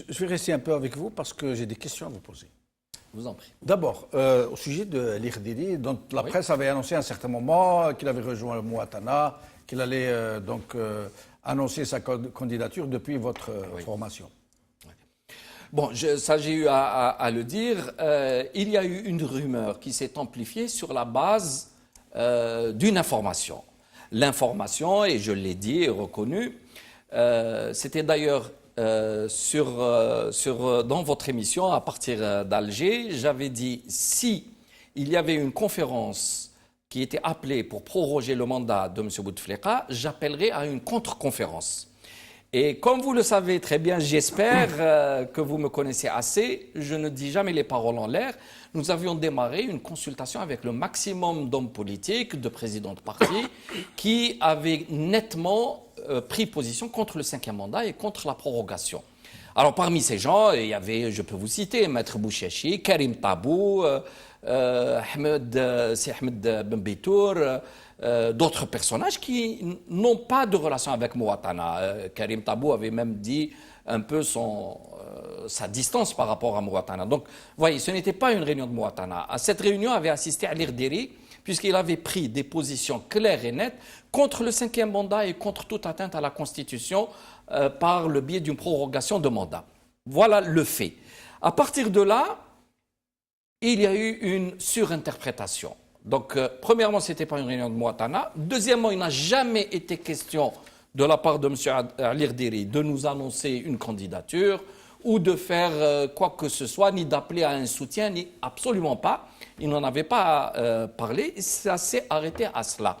je vais rester un peu avec vous parce que j'ai des questions à vous poser. Je vous en prie. D'abord, au sujet de l'Irdili, dont la presse avait annoncé à un certain moment qu'il avait rejoint le Mouatana, qu'il allait annoncer sa candidature depuis votre formation. Bon, ça j'ai eu à le dire. Il y a eu une rumeur qui s'est amplifiée sur la base d'une information. L'information, et je l'ai dit et reconnu, c'était d'ailleurs dans votre émission à partir d'Alger, j'avais dit si il y avait une conférence qui était appelée pour proroger le mandat de M. Bouteflika, j'appellerais à une contre-conférence. Et comme vous le savez très bien, j'espère que vous me connaissez assez, je ne dis jamais les paroles en l'air. Nous avions démarré une consultation avec le maximum d'hommes politiques, de présidents de partis, qui avaient nettement pris position contre le 5e mandat et contre la prorogation. Alors parmi ces gens, il y avait, je peux vous citer, Maître Bouchechi, Karim Tabou, Ahmed Ben Bitour, d'autres personnages qui n'ont pas de relation avec Mouatana. Karim Tabou avait même dit un peu sa distance par rapport à Mouatana. Donc, vous voyez, ce n'était pas une réunion de Mouatana. À cette réunion avait assisté Ali Rderi, puisqu'il avait pris des positions claires et nettes contre le 5e mandat et contre toute atteinte à la Constitution par le biais d'une prorogation de mandat. Voilà le fait. À partir de là, il y a eu une surinterprétation. Donc, premièrement, ce n'était pas une réunion de Mouatana. Deuxièmement, il n'a jamais été question de la part de M. Ali Rderi de nous annoncer une candidature ou de faire quoi que ce soit, ni d'appeler à un soutien, ni absolument pas. Il n'en avait pas parlé, et ça s'est arrêté à cela.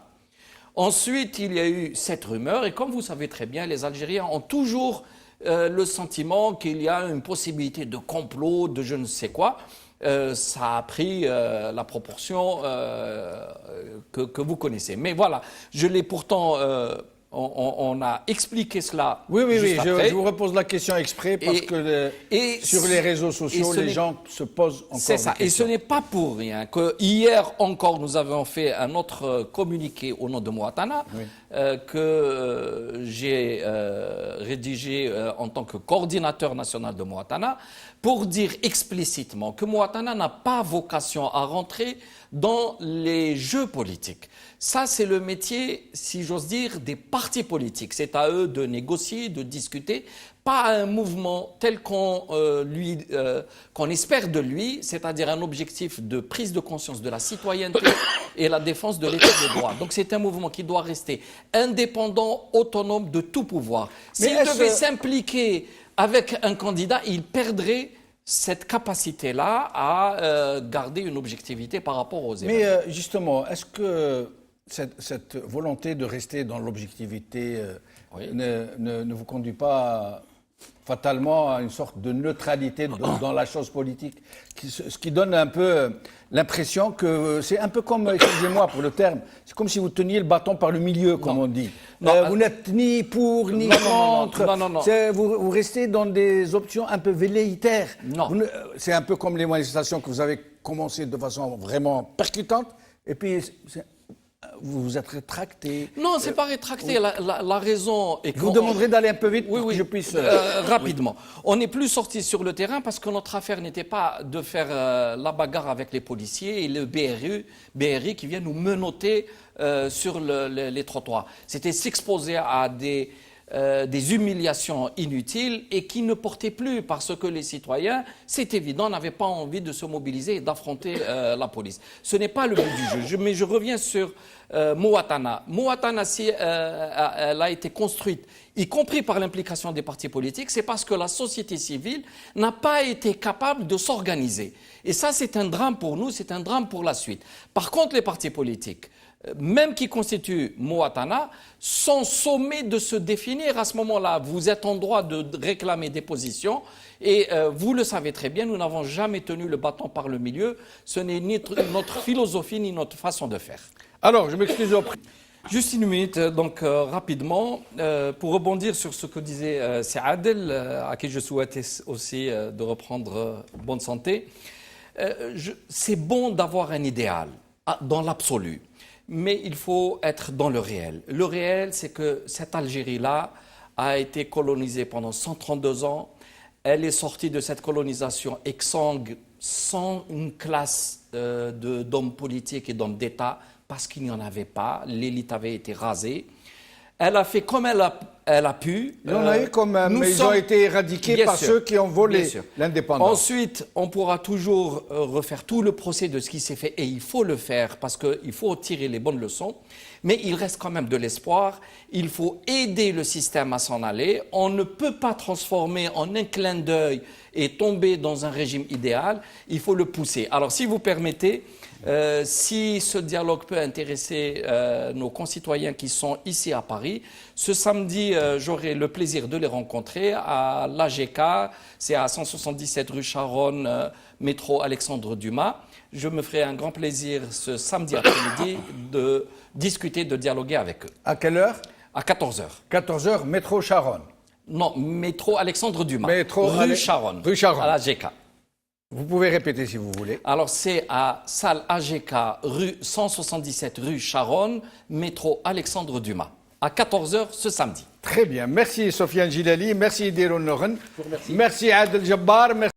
Ensuite, il y a eu cette rumeur, et comme vous savez très bien, les Algériens ont toujours le sentiment qu'il y a une possibilité de complot, de je ne sais quoi. Ça a pris la proportion que vous connaissez. Mais voilà, je l'ai pourtant... On a expliqué cela. Oui, je vous repose la question exprès parce que sur les réseaux sociaux, les gens se posent encore des questions. C'est ça, et ce n'est pas pour rien que hier encore, nous avons fait un autre communiqué au nom de Mouatana que j'ai rédigé en tant que coordinateur national de Mouatana pour dire explicitement que Mouatana n'a pas vocation à rentrer dans les jeux politiques. Ça, c'est le métier, si j'ose dire, des partis politiques. C'est à eux de négocier, de discuter, pas un mouvement tel qu'on espère de lui, c'est-à-dire un objectif de prise de conscience de la citoyenneté et la défense de l'état de droit. Donc c'est un mouvement qui doit rester indépendant, autonome de tout pouvoir. S'il devait s'impliquer avec un candidat, il perdrait cette capacité-là à garder une objectivité par rapport aux événements. Mais justement, est-ce que cette volonté de rester dans l'objectivité ne vous conduit pas fatalement à une sorte de neutralité dans la chose politique, ce qui donne un peu l'impression que c'est un peu comme, excusez-moi pour le terme, c'est comme si vous teniez le bâton par le milieu, comme on dit. Vous n'êtes ni pour ni contre. Non. Vous restez dans des options un peu velléitaires. C'est un peu comme les manifestations que vous avez commencé de façon vraiment percutante, et puis vous vous êtes rétracté. Non, c'est pas rétracté. La raison est que... Je vous demanderai d'aller un peu vite pour que je puisse... rapidement. On n'est plus sorti sur le terrain parce que notre affaire n'était pas de faire la bagarre avec les policiers et le BRI qui vient nous menotter sur les trottoirs. C'était s'exposer à des humiliations inutiles et qui ne portaient plus parce que les citoyens, c'est évident, n'avaient pas envie de se mobiliser et d'affronter la police. Ce n'est pas le but du jeu. Mais je reviens sur Mouatana. Mouatana, si elle a été construite, y compris par l'implication des partis politiques, c'est parce que la société civile n'a pas été capable de s'organiser. Et ça, c'est un drame pour nous, c'est un drame pour la suite. Par contre, les partis politiques, même qui constituent Mouatana, sont sommés de se définir à ce moment-là. Vous êtes en droit de réclamer des positions et vous le savez très bien, nous n'avons jamais tenu le bâton par le milieu. Ce n'est ni notre philosophie ni notre façon de faire. Alors, je m'excuse auprès. Juste une minute, donc rapidement, pour rebondir sur ce que disait Saadel, à qui je souhaitais aussi de reprendre bonne santé. C'est bon d'avoir un idéal, dans l'absolu. Mais il faut être dans le réel. Le réel, c'est que cette Algérie-là a été colonisée pendant 132 ans. elle est sortie de cette colonisation exsangue sans une classe d'hommes politiques et d'hommes d'État, parce qu'il n'y en avait pas, l'élite avait été rasée. Elle a fait comme elle a pu. Il y en a eu quand même, mais ils ont été éradiqués par ceux qui ont volé l'indépendance. Ensuite, on pourra toujours refaire tout le procès de ce qui s'est fait, et il faut le faire, parce qu'il faut tirer les bonnes leçons. Mais il reste quand même de l'espoir. Il faut aider le système à s'en aller. On ne peut pas transformer en un clin d'œil et tomber dans un régime idéal. Il faut le pousser. Alors, si vous permettez, si ce dialogue peut intéresser nos concitoyens qui sont ici à Paris, ce samedi, j'aurai le plaisir de les rencontrer à l'AGK, c'est à 177 rue Charonne, métro Alexandre Dumas. Je me ferai un grand plaisir ce samedi après-midi de discuter, de dialoguer avec eux. À quelle heure? À 14h. 14h, métro Charonne. Non, métro Alexandre Dumas, rue Charonne, rue Charonne, à l'AGK. Vous pouvez répéter si vous voulez. Alors, c'est à salle AGK, rue 177 rue Charonne, métro Alexandre Dumas, à 14h ce samedi. Très bien. Merci Sofiane Jilali, merci Idirou Noren, merci Adel Jabbar.